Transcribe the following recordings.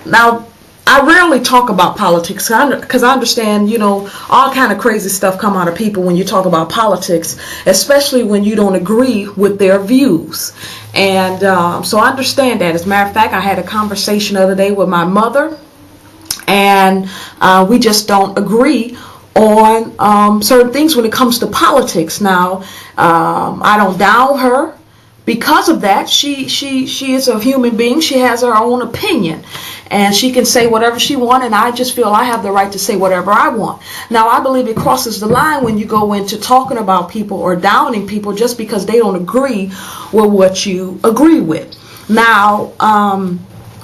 Now, I rarely talk about politics because I understand, all kind of crazy stuff come out of people when you talk about politics, especially when you don't agree with their views. And so I understand that. As a matter of fact, I had a conversation the other day with my mother, and we just don't agree on certain things when it comes to politics. Now, I don't down her. Because of that, she is a human being. She has her own opinion, and she can say whatever she wants, and I just feel I have the right to say whatever I want. Now, I believe it crosses the line when you go into talking about people or downing people just because they don't agree with what you agree with. Now,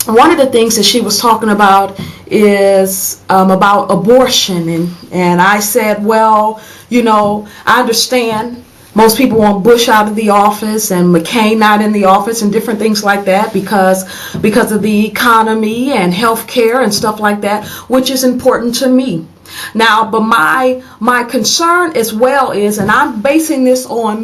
one of the things that she was talking about is about abortion, and I said, well, I understand. Most people want Bush out of the office and McCain not in the office and different things like that because of the economy and health care and stuff like that, which is important to me. Now, but my concern as well is, and I'm basing this on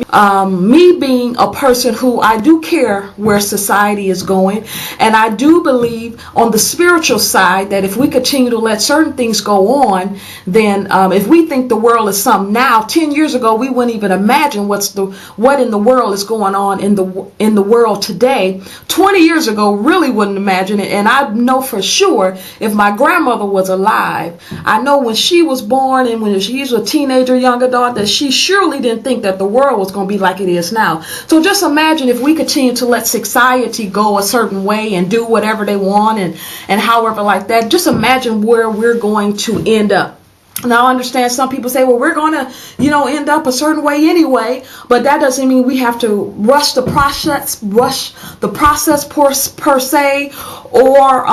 me being a person who I do care where society is going, and I do believe on the spiritual side that if we continue to let certain things go on, then if we think the world is something now, 10 years ago we wouldn't even imagine what in the world is going on in the world today. 20 years ago really wouldn't imagine it, and I know for sure if my grandmother was alive, I know when she was born and when she was a teenager, young adult, that she surely didn't think that the world was going to be like it is now. So just imagine if we continue to let society go a certain way and do whatever they want and however like that. Just imagine where we're going to end up. Now, I understand some people say, well, we're going to, end up a certain way anyway, but that doesn't mean we have to rush the process per se, or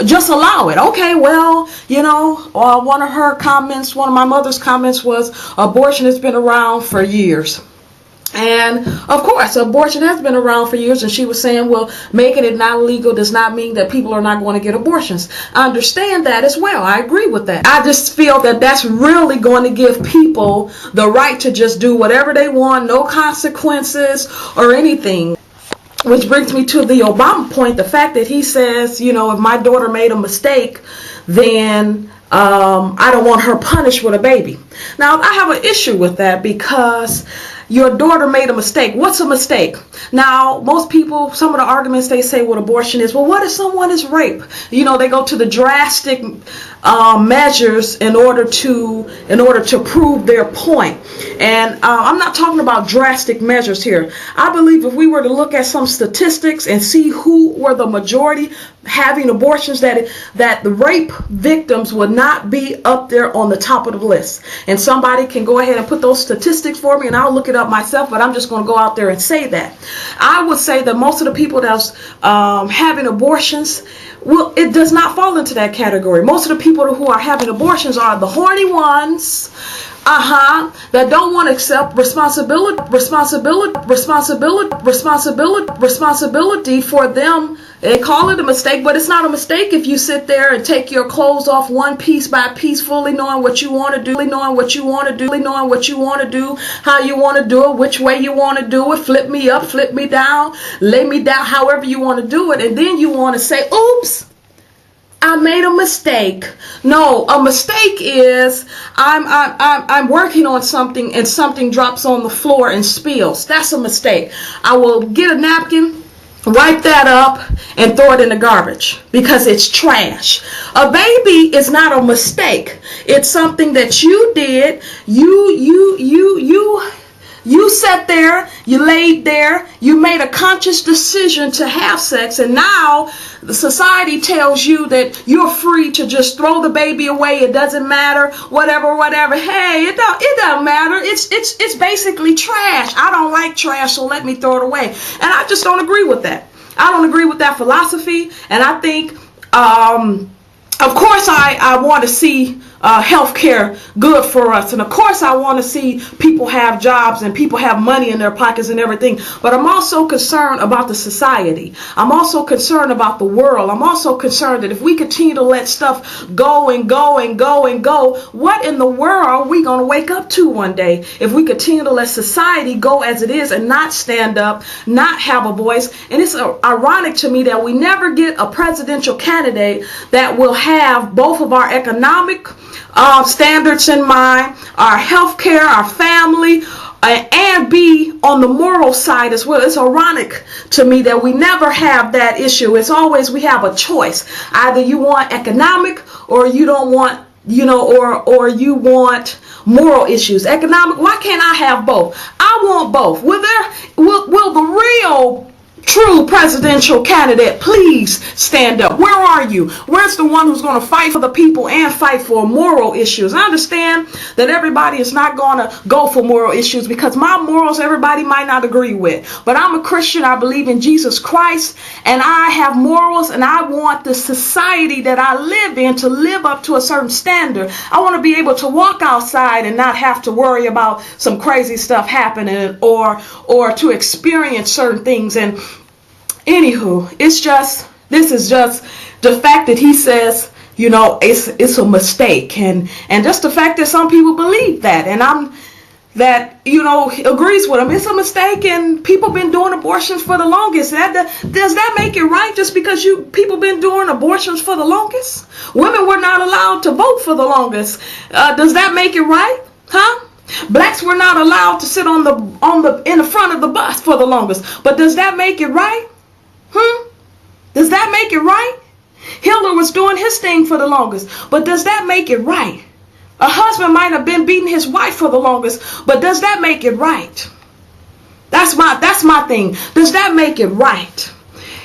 just allow it. Okay, well, one of my mother's comments was abortion has been around for years. And of course, abortion has been around for years, and she was saying, well, making it not illegal does not mean that people are not going to get abortions. I understand that as well. I agree with that. I just feel that that's really going to give people the right to just do whatever they want, no consequences or anything. Which brings me to the Obama point, the fact that he says, if my daughter made a mistake, then I don't want her punished with a baby. Now, I have an issue with that because your daughter made a mistake. What's a mistake? Now, most people, some of the arguments they say with abortion is, well, what if someone is raped? They go to the drastic measures in order to prove their point. And I'm not talking about drastic measures here. I believe if we were to look at some statistics and see who were the majority having abortions, that the rape victims would not be up there on the top of the list. And somebody can go ahead and put those statistics for me, and I'll look it up myself, but I'm just going to go out there and say that. I would say that most of the people that's having abortions, well, it does not fall into that category. Most of the people who are having abortions are the horny ones, that don't want to accept responsibility for them. They call it a mistake, but it's not a mistake if you sit there and take your clothes off one piece by piece, fully knowing what you want to do, how you want to do it, which way you want to do it, flip me up, flip me down, lay me down, however you want to do it, and then you want to say, oops, I made a mistake. No, a mistake is I'm working on something and something drops on the floor and spills. That's a mistake. I will get a napkin, wipe that up, and throw it in the garbage because it's trash. A baby is not a mistake. It's something that you did. You sat there, you laid there, you made a conscious decision to have sex, and now the society tells you that you're free to just throw the baby away. It doesn't matter, whatever. Hey, it doesn't matter. It's basically trash. I don't like trash, so let me throw it away. And I just don't agree with that. I don't agree with that philosophy, and I think, of course, I want to see health care good for us. And of course I want to see people have jobs and people have money in their pockets and everything, but I'm also concerned about the society. I'm also concerned about the world. I'm also concerned that if we continue to let stuff go and go and go and go, what in the world are we going to wake up to one day if we continue to let society go as it is and not stand up, not have a voice? And it's ironic to me that we never get a presidential candidate that will have both of our economic standards in mind, our health care, our family, and be on the moral side as well. It's ironic to me that we never have that issue. It's always we have a choice. Either you want economic or you don't want, or you want moral issues. Economic, why can't I have both? I want both. Will the real true presidential candidate please stand up? Where are you? Where's the one who's going to fight for the people and fight for moral issues? I understand that everybody is not going to go for moral issues because my morals everybody might not agree with. But I'm a Christian. I believe in Jesus Christ and I have morals, and I want the society that I live in to live up to a certain standard. I want to be able to walk outside and not have to worry about some crazy stuff happening or to experience certain things. And anywho, this is just the fact that he says, it's a mistake, and just the fact that some people believe that, and agrees with him. It's a mistake, and people been doing abortions for the longest. Does that make it right just because people been doing abortions for the longest? Women were not allowed to vote for the longest. Does that make it right? Huh? Blacks were not allowed to sit in the front of the bus for the longest. But does that make it right? Does that make it right? Hitler was doing his thing for the longest, but does that make it right? A husband might have been beating his wife for the longest, but does that make it right? That's my thing. Does that make it right?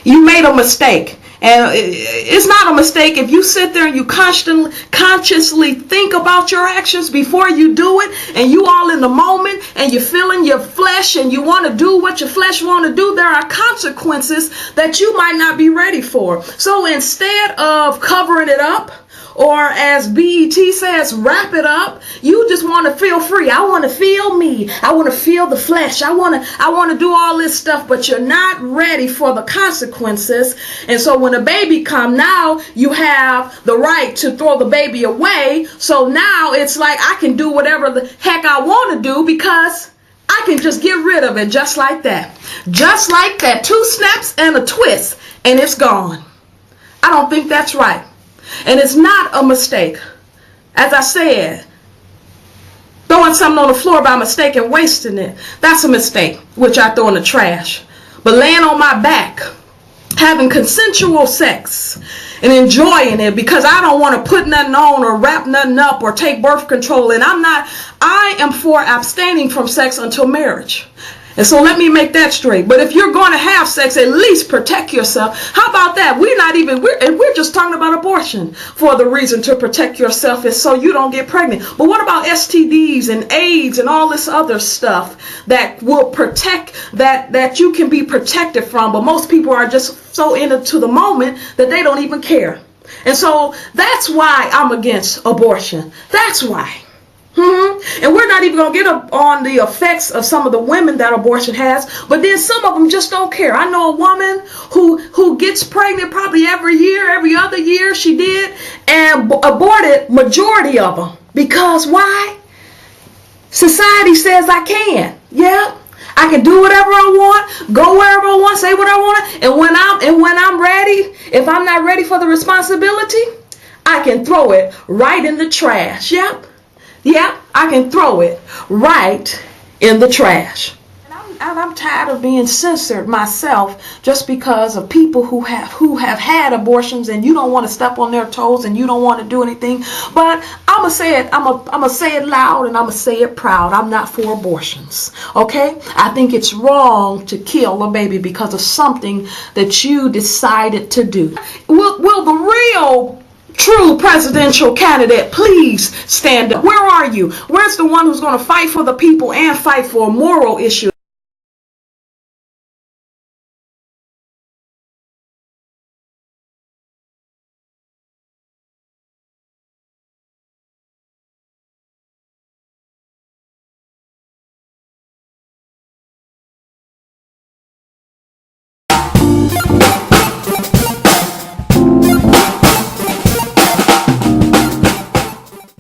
You made a mistake. And it's not a mistake if you sit there and you consciously think about your actions before you do it, and you all in the moment and you're feeling your flesh and you want to do what your flesh want to do. There are consequences that you might not be ready for. So instead of covering it up, or as BET says, wrap it up, you just want to feel free. I want to feel me. I want to feel the flesh. I want to do all this stuff, but you're not ready for the consequences. And so when a baby comes, now you have the right to throw the baby away. So now it's like I can do whatever the heck I want to do because I can just get rid of it just like that. Just like that. 2 snaps and a twist and it's gone. I don't think that's right. And it's not a mistake. As I said, throwing something on the floor by mistake and wasting it, that's a mistake, which I throw in the trash. But laying on my back, having consensual sex, and enjoying it because I don't want to put nothing on or wrap nothing up or take birth control. And I am for abstaining from sex until marriage. And so let me make that straight. But if you're going to have sex, at least protect yourself. How about that? We're just talking about abortion for the reason to protect yourself is so you don't get pregnant. But what about STDs and AIDS and all this other stuff that will protect, that you can be protected from? But most people are just so into the moment that they don't even care. And so that's why I'm against abortion. That's why. And we're not even going to get up on the effects of some of the women that abortion has, but then some of them just don't care. I know a woman who gets pregnant probably every year, every other year she did, and aborted majority of them. Because why? Society says I can. Yeah, I can do whatever I want, go wherever I want, say what I want, and when I'm ready, if I'm not ready for the responsibility, I can throw it right in the trash. Yep, I can throw it right in the trash. And I'm tired of being censored myself just because of people who have had abortions, and you don't want to step on their toes and you don't want to do anything. But I'm gonna say it. I'm gonna say it loud and I'm gonna say it proud. I'm not for abortions. Okay? I think it's wrong to kill a baby because of something that you decided to do. Will the real true presidential candidate please stand up? Where are you? Where's the one who's going to fight for the people and fight for moral issues?